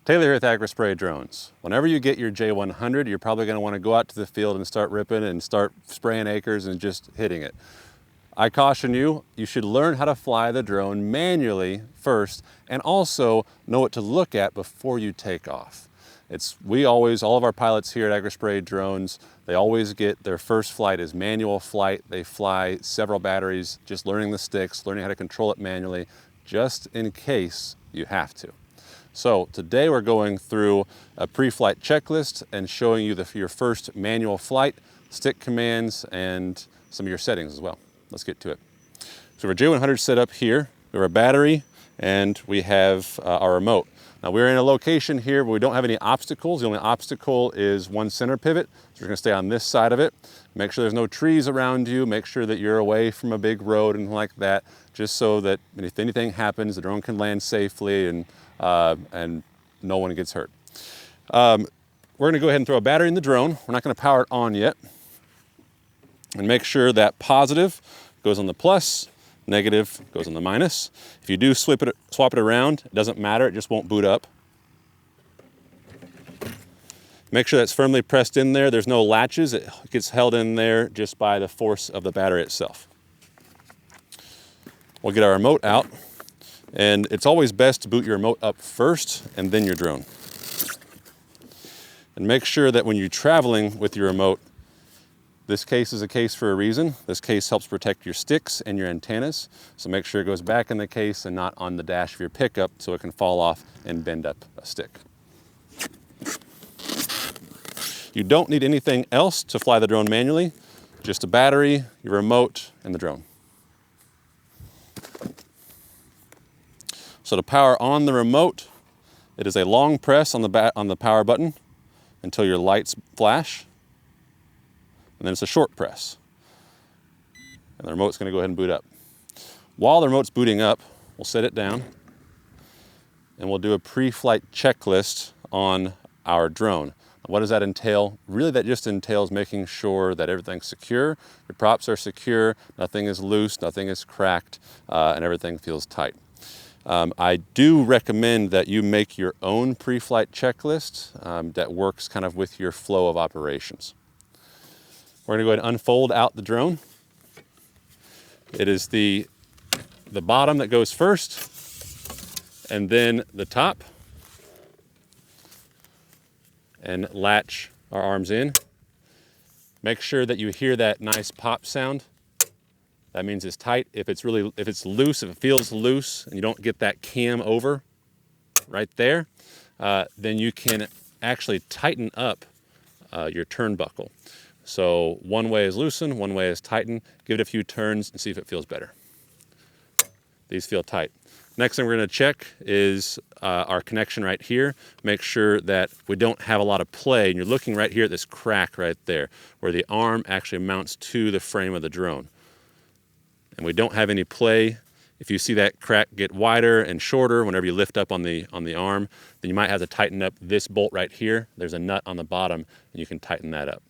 Taylor here with Agri Drones. Whenever you get your J100, you're probably going to want to go out to the field and start ripping and start spraying acres and just hitting it. I caution you, you should learn how to fly the drone manually first and also know what to look at before you take off. All of our pilots here at Agri Drones, they always get their first flight is manual flight. They fly several batteries, just learning the sticks, learning how to control it manually, just in case you have to. So today we're going through a pre-flight checklist and showing you your first manual flight, stick commands, and some of your settings as well. Let's get to it. So our J100 set up here, we have our battery and we have our remote. Now we're in a location here where we don't have any obstacles. The only obstacle is one center pivot. So we're gonna stay on this side of it. Make sure there's no trees around you. Make sure that you're away from a big road and like that, just so that if anything happens, the drone can land safely and no one gets hurt. We're gonna go ahead and throw a battery in the drone. We're not gonna power it on yet. And make sure that positive goes on the plus, negative goes on the minus. If you do swap it around, it doesn't matter, it just won't boot up. Make sure that's firmly pressed in there. There's no latches, it gets held in there just by the force of the battery itself. We'll get our remote out. And it's always best to boot your remote up first and then your drone. And make sure that when you're traveling with your remote, this case is a case for a reason. This case helps protect your sticks and your antennas. So make sure it goes back in the case and not on the dash of your pickup so it can fall off and bend up a stick. You don't need anything else to fly the drone manually, just a battery, your remote, and the drone. So to power on the remote, it is a long press on the power button until your lights flash. And then it's a short press. And the remote's gonna go ahead and boot up. While the remote's booting up, we'll set it down and we'll do a pre-flight checklist on our drone. What does that entail? Really, that just entails making sure that everything's secure, your props are secure, nothing is loose, nothing is cracked, and everything feels tight. I do recommend that you make your own pre-flight checklist that works kind of with your flow of operations. We're gonna go ahead and unfold out the drone. It is the bottom that goes first, and then the top, and latch our arms in. Make sure that you hear that nice pop sound. That means it's tight. If it's loose, if it feels loose and you don't get that cam over right there, then you can actually tighten up your turnbuckle. So one way is loosen, one way is tighten. Give it a few turns and see if it feels better. These feel tight. Next thing we're gonna check is our connection right here. Make sure that we don't have a lot of play, and you're looking right here at this crack right there, where the arm actually mounts to the frame of the drone. And we don't have any play. If you see that crack get wider and shorter whenever you lift up on the arm, then you might have to tighten up this bolt right here. There's a nut on the bottom, and you can tighten that up.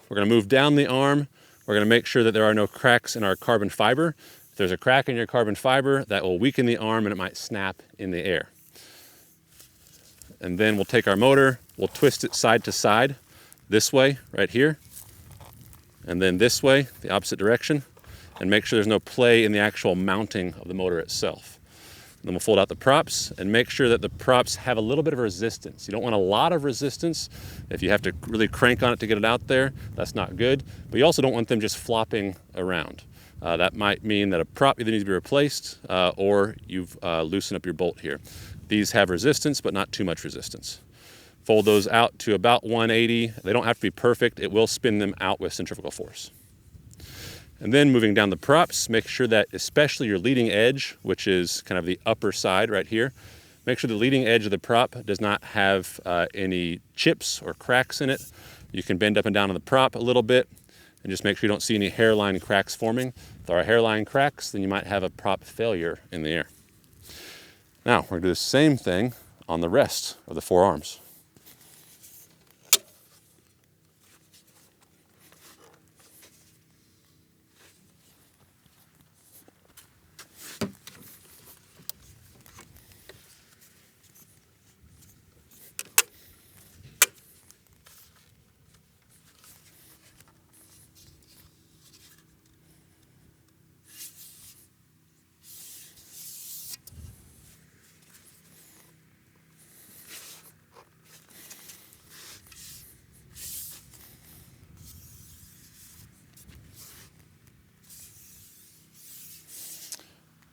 We're gonna move down the arm. We're gonna make sure that there are no cracks in our carbon fiber. If there's a crack in your carbon fiber, that will weaken the arm and it might snap in the air. And then we'll take our motor, we'll twist it side to side, this way, right here, and then this way, the opposite direction, and make sure there's no play in the actual mounting of the motor itself. Then we'll fold out the props and make sure that the props have a little bit of resistance. You don't want a lot of resistance. If you have to really crank on it to get it out there, that's not good. But you also don't want them just flopping around. That might mean that a prop either needs to be replaced or you've loosened up your bolt here. These have resistance, but not too much resistance. Fold those out to about 180. They don't have to be perfect. It will spin them out with centrifugal force. And then moving down the props, make sure that especially your leading edge, which is kind of the upper side right here, make sure the leading edge of the prop does not have any chips or cracks in it. You can bend up and down on the prop a little bit and just make sure you don't see any hairline cracks forming. If there are hairline cracks, then you might have a prop failure in the air. Now, we're gonna do the same thing on the rest of the four arms.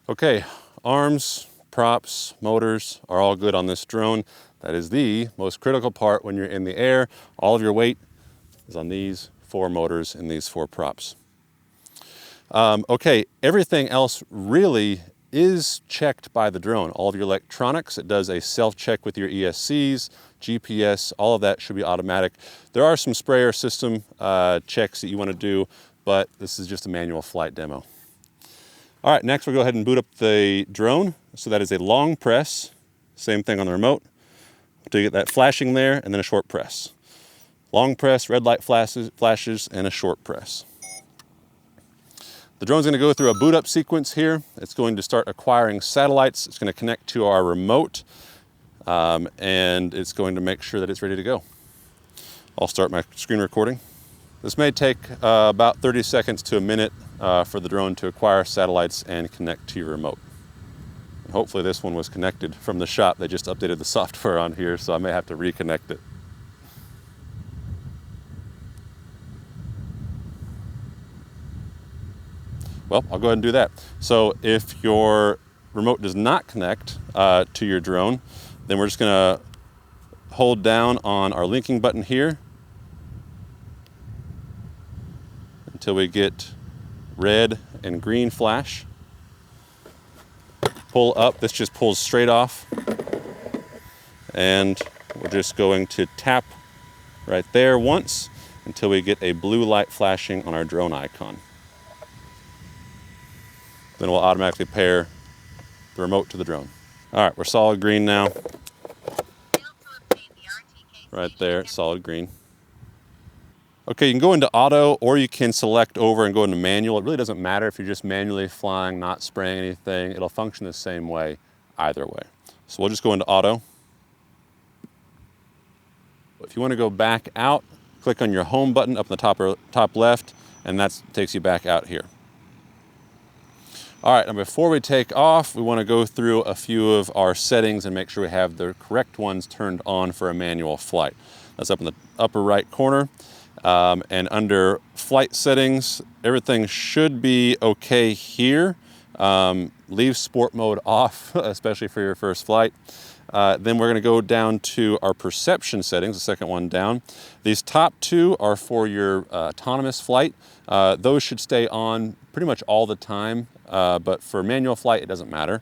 Okay, arms, props, motors are all good on this drone. That is the most critical part when you're in the air. All of your weight is on these 4 motors and these 4 props. Okay, everything else really is checked by the drone. All of your electronics, it does a self-check with your ESCs, GPS, all of that should be automatic. There are some sprayer system checks that you want to do, but this is just a manual flight demo. All right, next we'll go ahead and boot up the drone. So that is a long press, same thing on the remote, to get that flashing there, and then a short press. Long press, red light flashes, and a short press. The drone's going to go through a boot up sequence here. It's going to start acquiring satellites. It's going to connect to our remote, and it's going to make sure that it's ready to go. I'll start my screen recording. This may take about 30 seconds to a minute for the drone to acquire satellites and connect to your remote. And hopefully this one was connected from the shop. They just updated the software on here, so I may have to reconnect it. Well, I'll go ahead and do that. So if your remote does not connect to your drone, then we're just going to hold down on our linking button here until we get red and green flash. Pull up, this just pulls straight off. And we're just going to tap right there once until we get a blue light flashing on our drone icon. Then we'll automatically pair the remote to the drone. All right, we're solid green now. Right there, solid green. Okay, you can go into auto or you can select over and go into manual. It really doesn't matter if you're just manually flying, not spraying anything. It'll function the same way either way. So we'll just go into auto. If you want to go back out, click on your home button up in the top left, and that takes you back out here. All right, and before we take off, we want to go through a few of our settings and make sure we have the correct ones turned on for a manual flight. That's up in the upper right corner. And under flight settings, everything should be okay here. Leave sport mode off, especially for your first flight. Then we're going to go down to our perception settings, the second one down. These top 2 are for your autonomous flight. Those should stay on pretty much all the time, but for manual flight, it doesn't matter.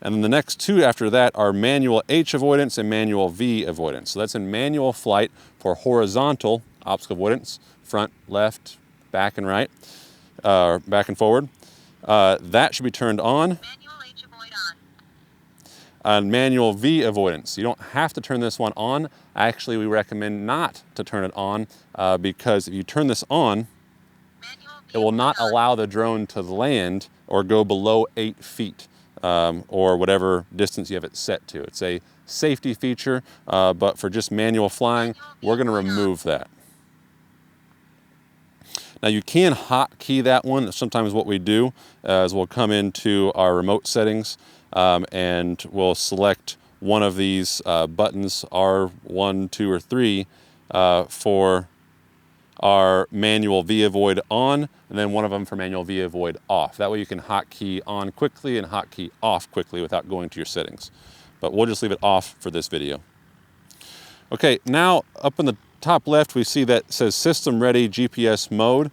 And then the next 2 after that are manual H avoidance and manual V avoidance. So that's in manual flight for horizontal obstacle avoidance, front, left, back and right, back and forward. That should be turned on. Manual H avoid on. And manual V avoidance. You don't have to turn this one on. Actually, we recommend not to turn it on because if you turn this on, it will not allow the drone to land or go below 8 feet or whatever distance you have it set to. It's a safety feature, but for just manual flying, we're going to remove that. Now you can hotkey that one. Sometimes what we do is we'll come into our remote settings and we'll select one of these buttons, R1, 2, or 3, for our manual V avoid on, and then one of them for manual V avoid off. That way you can hotkey on quickly and hotkey off quickly without going to your settings. But we'll just leave it off for this video. Okay, now up in the top left we see that says system ready GPS mode.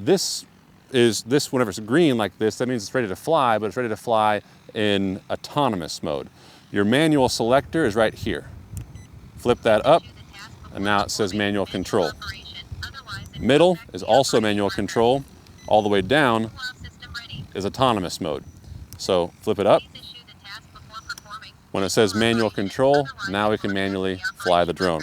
This whenever it's green like this, that means it's ready to fly, but it's ready to fly in autonomous mode. Your manual selector is right here. Flip that up, and now it says manual control. Middle is also manual control. All the way down is autonomous mode. So flip it up. When it says manual control, now we can manually fly the drone.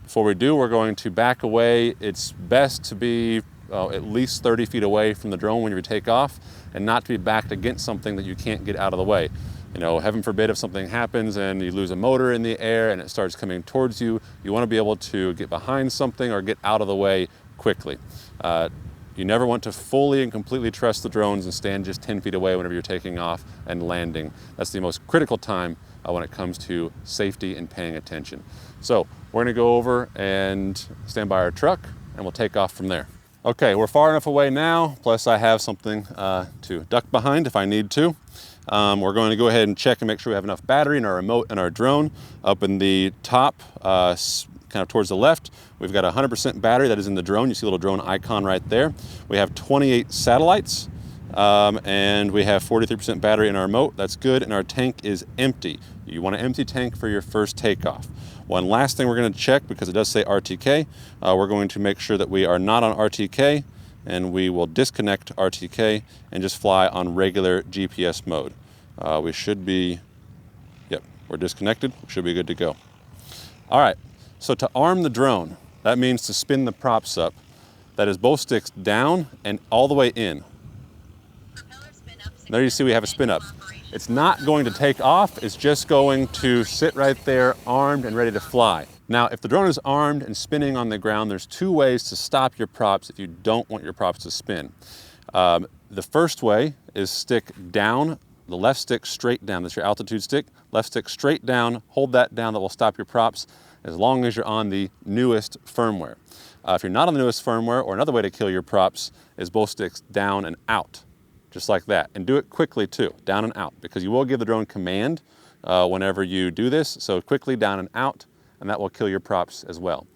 Before we do, we're going to back away. It's best to be at least 30 feet away from the drone when you take off, and not to be backed against something that you can't get out of the way. You know, heaven forbid if something happens and you lose a motor in the air and it starts coming towards you, you want to be able to get behind something or get out of the way quickly. You never want to fully and completely trust the drones and stand just 10 feet away whenever you're taking off and landing. That's the most critical time when it comes to safety and paying attention. So we're going to go over and stand by our truck and we'll take off from there. Okay, we're far enough away now, plus I have something to duck behind if I need to. We're going to go ahead and check and make sure we have enough battery in our remote and our drone. Up in the top, kind of towards the left, we've got 100% battery that is in the drone. You see a little drone icon right there. We have 28 satellites, and we have 43% battery in our remote. That's good, and our tank is empty. You want an empty tank for your first takeoff. One last thing we're going to check, because it does say RTK, we're going to make sure that we are not on RTK, and we will disconnect RTK and just fly on regular GPS mode. We should be, yep, we're disconnected. We should be good to go. All right, so to arm the drone, that means to spin the props up. That is both sticks down and all the way in. There you see we have a spin up. It's not going to take off, it's just going to sit right there armed and ready to fly. Now, if the drone is armed and spinning on the ground, there's two ways to stop your props if you don't want your props to spin. The first way is stick down, the left stick straight down. That's your altitude stick. Left stick straight down, hold that down, that will stop your props as long as you're on the newest firmware. If you're not on the newest firmware, or another way to kill your props is both sticks down and out. Just like that, and do it quickly too, down and out, because you will give the drone command whenever you do this, so quickly down and out, and that will kill your props as well.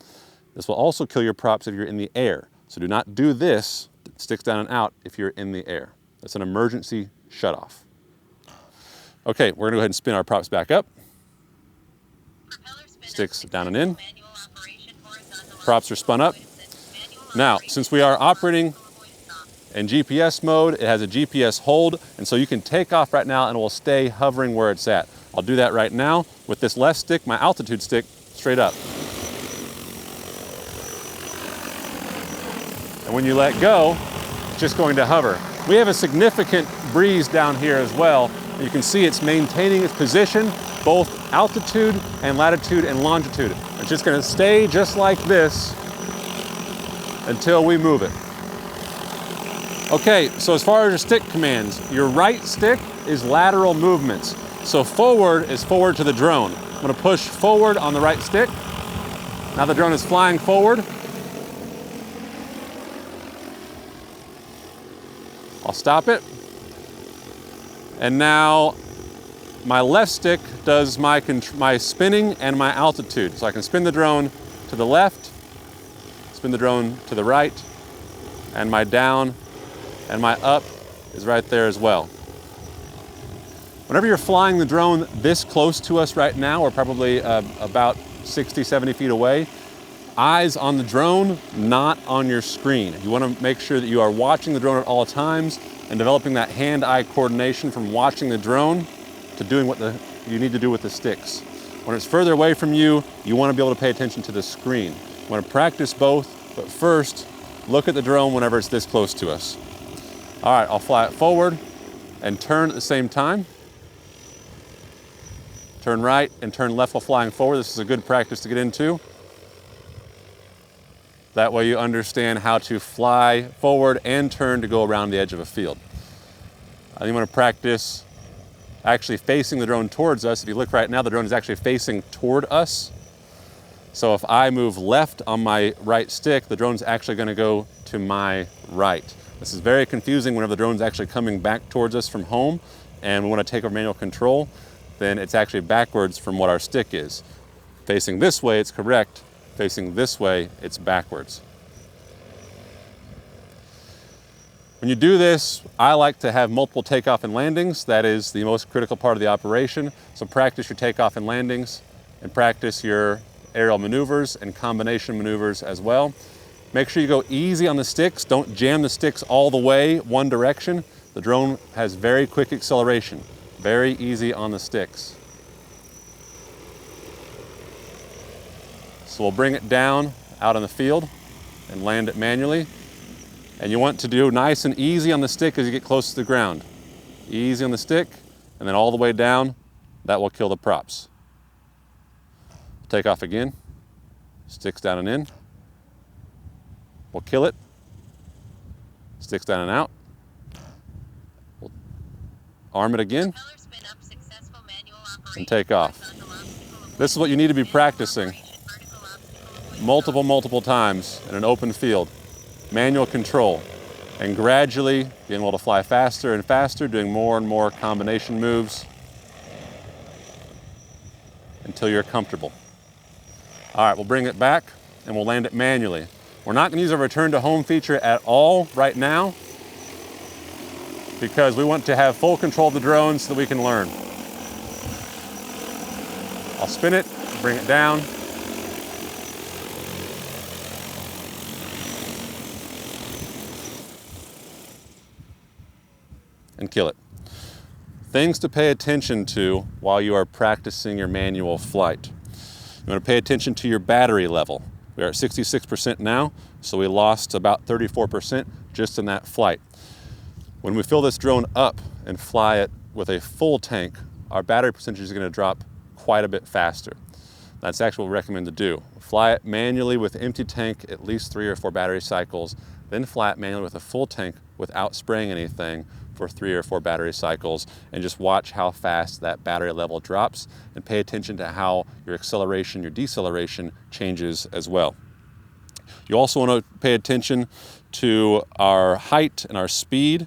This will also kill your props if you're in the air, so do not do this, sticks down and out, if you're in the air. That's an emergency shutoff. Okay, we're gonna go ahead and spin our props back up. Sticks down and in. Props are spun up. Now, since we are operating in GPS mode, it has a GPS hold, and so you can take off right now and it will stay hovering where it's at. I'll do that right now with this left stick, my altitude stick, straight up. And when you let go, it's just going to hover. We have a significant breeze down here as well. You can see it's maintaining its position, both altitude and latitude and longitude. It's just going to stay just like this until we move it. Okay, so as far as your stick commands, your right stick is lateral movements. So forward is forward to the drone. I'm gonna push forward on the right stick. Now the drone is flying forward. I'll stop it. And now my left stick does my spinning and my altitude. So I can spin the drone to the left, spin the drone to the right, and my down and my up is right there as well. Whenever you're flying the drone this close to us right now, we're probably about 60, 70 feet away, eyes on the drone, not on your screen. You want to make sure that you are watching the drone at all times and developing that hand-eye coordination from watching the drone to doing what you need to do with the sticks. When it's further away from you, you want to be able to pay attention to the screen. You want to practice both, but first, look at the drone whenever it's this close to us. All right, I'll fly it forward and turn at the same time. Turn right and turn left while flying forward. This is a good practice to get into. That way you understand how to fly forward and turn to go around the edge of a field. You want to practice actually facing the drone towards us. If you look right now, the drone is actually facing toward us. So if I move left on my right stick, the drone's actually going to go to my right. This is very confusing whenever the drone's actually coming back towards us from home and we want to take over manual control, then it's actually backwards from what our stick is. Facing this way, it's correct. Facing this way, it's backwards. When you do this, I like to have multiple takeoff and landings. That is the most critical part of the operation. So practice your takeoff and landings and practice your aerial maneuvers and combination maneuvers as well. Make sure you go easy on the sticks. Don't jam the sticks all the way one direction. The drone has very quick acceleration. Very easy on the sticks. So we'll bring it down out on the field and land it manually. And you want to do nice and easy on the stick as you get close to the ground. Easy on the stick, and then all the way down. That will kill the props. Take off again. Sticks down and in. We'll kill it. Sticks down and out. We'll arm it again and take off. This is what you need to be practicing multiple times in an open field. Manual control. and gradually being able to fly faster and faster, doing more and more combination moves until you're comfortable. All right, we'll bring it back and we'll land it manually. We're not going to use our return to home feature at all right now because we want to have full control of the drone so that we can learn. I'll spin it, bring it down. And kill it. Things to pay attention to while you are practicing your manual flight. You want to pay attention to your battery level. We are at 66% now, so we lost about 34% just in that flight. When we fill this drone up and fly it with a full tank, our battery percentage is going to drop quite a bit faster. That's actually what we recommend to do. Fly it manually with empty tank, at least 3 or 4 battery cycles, then fly it manually with a full tank without spraying anything for 3 or 4 battery cycles, and just watch how fast that battery level drops and pay attention to how your acceleration, your deceleration changes as well. You also want to pay attention to our height and our speed.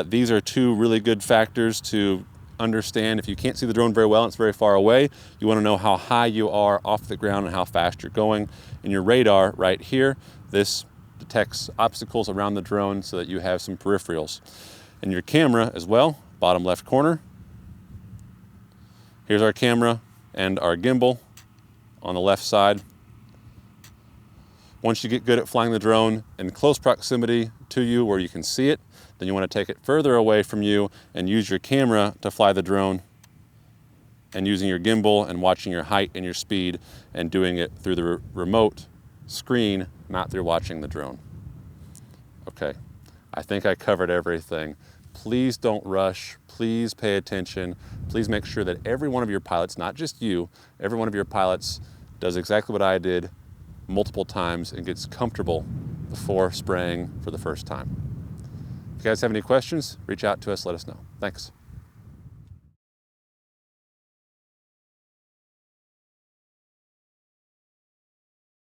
These are 2 really good factors to understand. If you can't see the drone very well and it's very far away, you want to know how high you are off the ground and how fast you're going. In your radar right here, this detects obstacles around the drone so that you have some peripherals. And your camera as well, bottom left corner. Here's our camera and our gimbal on the left side. Once you get good at flying the drone in close proximity to you where you can see it, then you want to take it further away from you and use your camera to fly the drone, and using your gimbal and watching your height and your speed and doing it through the remote screen, not through watching the drone. Okay, I think I covered everything. Please don't rush, please pay attention. Please make sure that every one of your pilots, not just you, every one of your pilots does exactly what I did multiple times and gets comfortable before spraying for the first time. If you guys have any questions, reach out to us, let us know. Thanks.